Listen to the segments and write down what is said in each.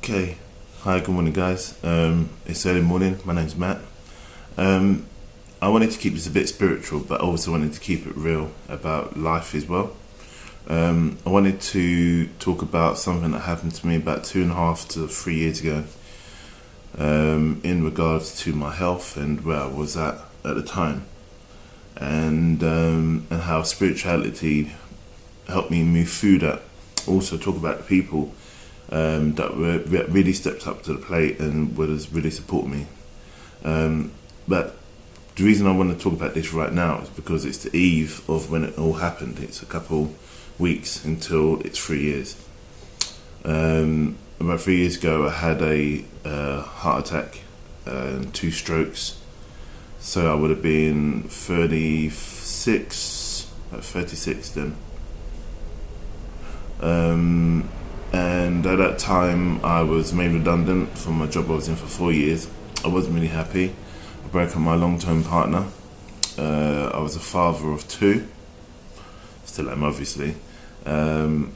Okay, hi, good morning, guys. It's early morning. My name's Matt. I wanted to keep this a bit spiritual, but also wanted to keep it real about life as well. I wanted to talk about something that happened to me about 2.5 to 3 years ago, in regards to my health and where I was at the time, and how spirituality helped me move through that. Also, talk about the people that really stepped up to the plate and would really support me. But the reason I want to talk about this right now is because it's the eve of when it all happened. It's a couple weeks until it's 3 years. About 3 years ago, I had a heart attack and 2 strokes. So I would have been 36 then. And at that time, I was made redundant from my job I was in for 4 years. I wasn't really happy. I broke up with my long-term partner. I was a father of 2. Still am, obviously. They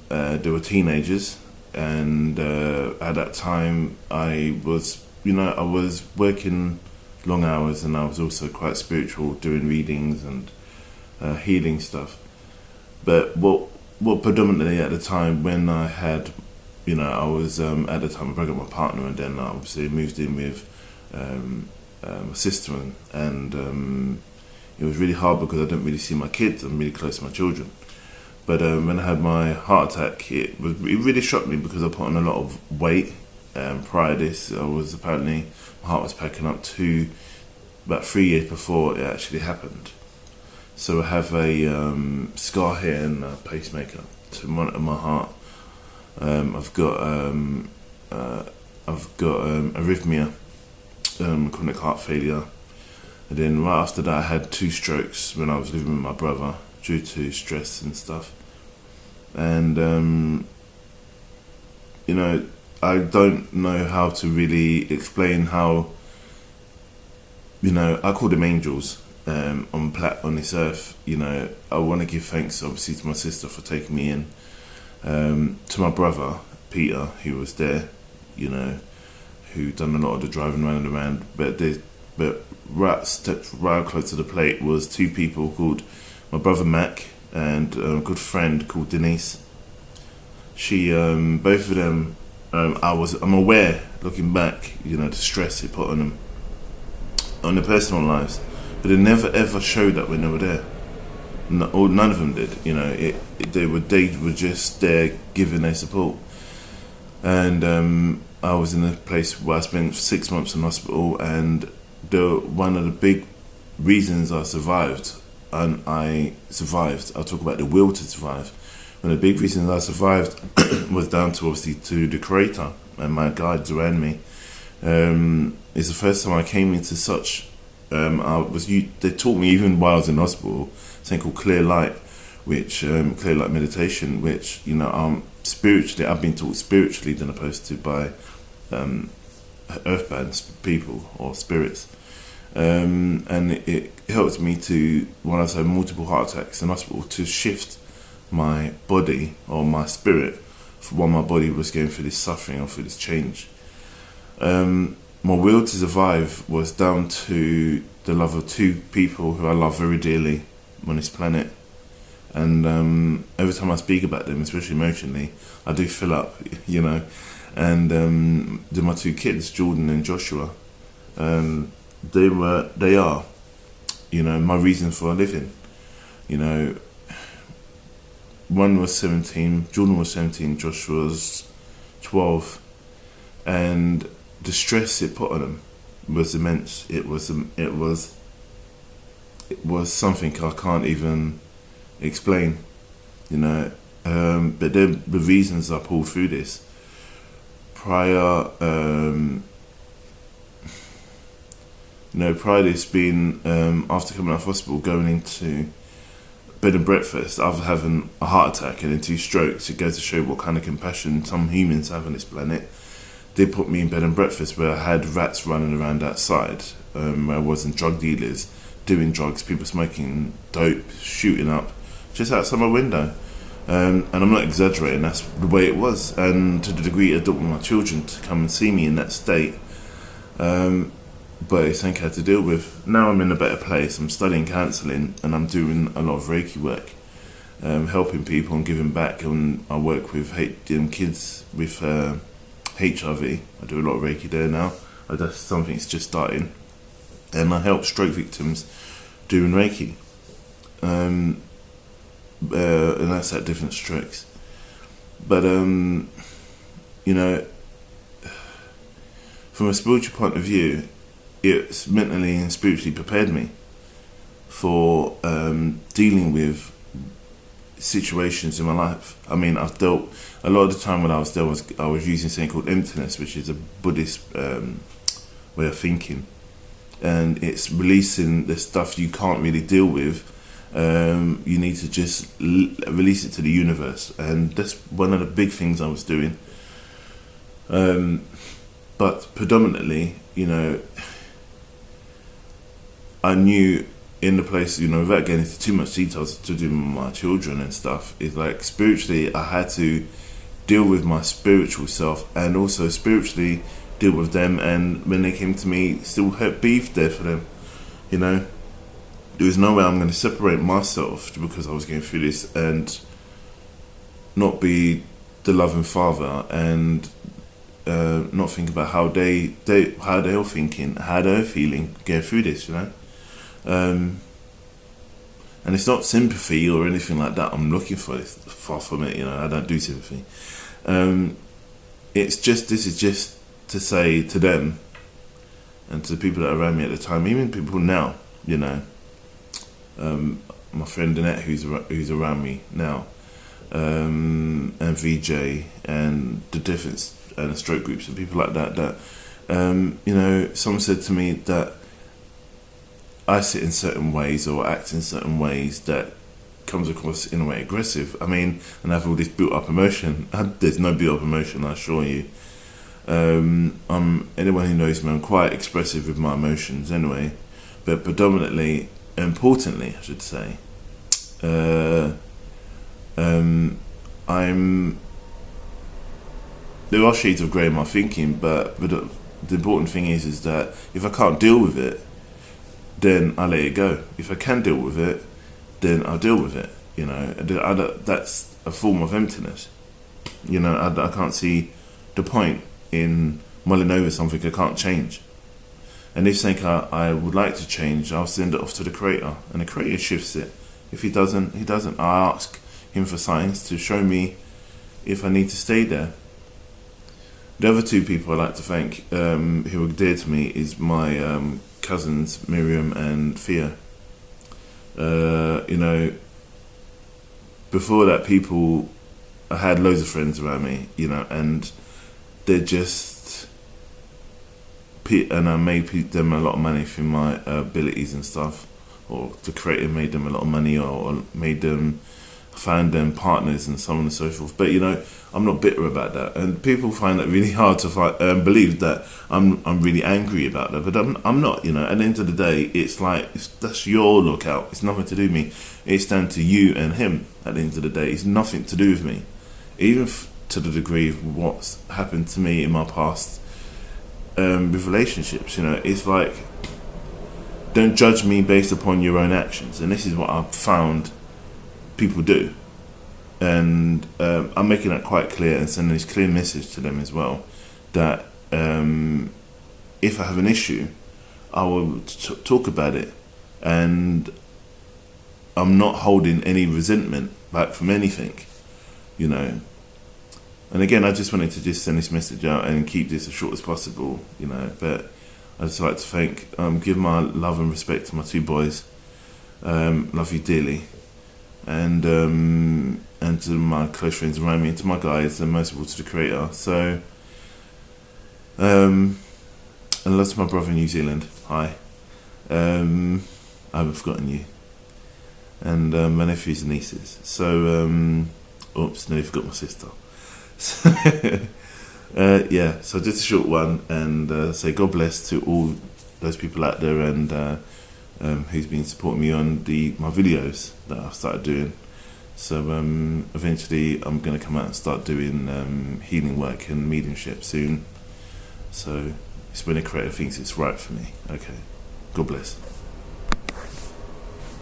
were teenagers, and at that time, I was working long hours, and I was also quite spiritual, doing readings and healing stuff. But what predominantly at the time when I had, I was at the time I broke up with my partner, and then I obviously moved in with my sister, and it was really hard because I didn't really see my kids. I'm really close to my children. But when I had my heart attack, it really shocked me because I put on a lot of weight. Prior to this, my heart was packing up to about 3 years before it actually happened. So I have a scar here and a pacemaker to monitor my heart. I've got arrhythmia, chronic heart failure, and then right after that I had 2 strokes when I was living with my brother due to stress and stuff. And I don't know how to really explain how. I call them angels. On this earth, I want to give thanks obviously to my sister for taking me in, to my brother Peter, who was there, who done a lot of the driving around and around. But stepped right close to the plate was 2 people called my brother Mac and a good friend called Denise. She, both of them, I'm aware looking back, the stress it put on them, on their personal lives. But they never ever showed that when they were there. None of them did. They were just there giving their support. And I was in a place where I spent 6 months in hospital, and one of the big reasons I survived, I'll talk about the will to survive. One of the big reasons I survived was down to obviously to the Creator and my guides around me. It's the first time I came into such. They taught me even while I was in hospital something called clear light meditation, which spiritually I've been taught spiritually than opposed to by earthbound people or spirits, and it helped me to, when I was having multiple heart attacks in hospital, to shift my body or my spirit while my body was going through this suffering or through this change. My will to survive was down to the love of 2 people who I love very dearly on this planet. And every time I speak about them, especially emotionally, I do fill up, And they're my 2 kids, Jordan and Joshua. They are, my reason for living. One was 17, Jordan was 17, Joshua was 12. And the stress it put on them was immense. It was something I can't even explain, But then the reasons I pulled through this. Prior to this being, after coming out of hospital, going into bed and breakfast, after having a heart attack and then 2 strokes, it goes to show what kind of compassion some humans have on this planet. They put me in bed and breakfast where I had rats running around outside, where I wasn't, drug dealers doing drugs, people smoking dope, shooting up just outside my window. And I'm not exaggerating, that's the way it was. And to the degree I don't want my children to come and see me in that state. But it's something I had to deal with. Now I'm in a better place. I'm studying counselling and I'm doing a lot of Reiki work, helping people and giving back. And I work with kids with HIV. I do a lot of Reiki there now. That's something that's just starting. And I help stroke victims doing Reiki. And that's at different strokes. But, you know, from a spiritual point of view, it's mentally and spiritually prepared me for dealing with situations in my life. I mean, I've dealt, a lot of the time when I was there, I was using something called emptiness, which is a Buddhist way of thinking. And it's releasing the stuff you can't really deal with. You need to just release it to the universe. And that's one of the big things I was doing. But predominantly, you know, I knew in the place, you know, without getting into too much details to do with my children and stuff, is like spiritually I had to deal with my spiritual self and also spiritually deal with them, and when they came to me, still be there for them, you know. There was no way I'm going to separate myself because I was going through this and not be the loving father and not think about how how they're thinking, how they're feeling, going through this, you know. And it's not sympathy or anything like that I'm looking for. It's far from it, you know. I don't do sympathy. It's just, this is just to say to them and to the people that are around me at the time, even people now, you know. My friend Annette, who's around me now, and VJ and the difference and the stroke groups and people like that. You know, someone said to me that I sit in certain ways or act in certain ways that comes across in a way aggressive. I mean, and I have all this built up emotion. There's no built up emotion, I assure you. Anyone who knows me, I'm quite expressive with my emotions anyway, but predominantly, importantly, I should say, there are shades of grey in my thinking, but the important thing is that if I can't deal with it, then I let it go. If I can deal with it, then I'll deal with it. You know, that's a form of emptiness. You know, I can't see the point in mulling over something I can't change. And if something I would like to change, I'll send it off to the Creator, and the Creator shifts it. If he doesn't, he doesn't. I ask him for signs to show me if I need to stay there. The other two people I'd like to thank who are dear to me is my cousins Miriam and Thea. You know, before that, I had loads of friends around me, you know, and they're just, and I made them a lot of money through my abilities and stuff, or the Creator made them a lot of money, or found them partners and so on and so forth. But you know, I'm not bitter about that, and people find that really hard to believe that I'm really angry about that. But I'm not. You know, at the end of the day, it's like that's your lookout. It's nothing to do with me. It's down to you and him. At the end of the day, it's nothing to do with me, even to the degree of what's happened to me in my past with relationships. You know, it's like, don't judge me based upon your own actions, and this is what I've found people do. And I'm making that quite clear and sending this clear message to them as well, that if I have an issue, I will talk about it, and I'm not holding any resentment back from anything, you know. And again, I just wanted to just send this message out and keep this as short as possible, you know. But I'd just like to give my love and respect to my two boys. Love you dearly. And to my close friends around me, and to my guys, and most of all to the Creator. So, and love to my brother in New Zealand. Hi. I haven't forgotten you. And my nephews and nieces. So, oops, nearly forgot my sister. So, yeah, so just a short one, and say God bless to all those people out there, and who's been supporting me on my videos that I've started doing. So eventually I'm going to come out and start doing healing work and mediumship soon. So it's when a creator thinks it's right for me. Okay. God bless.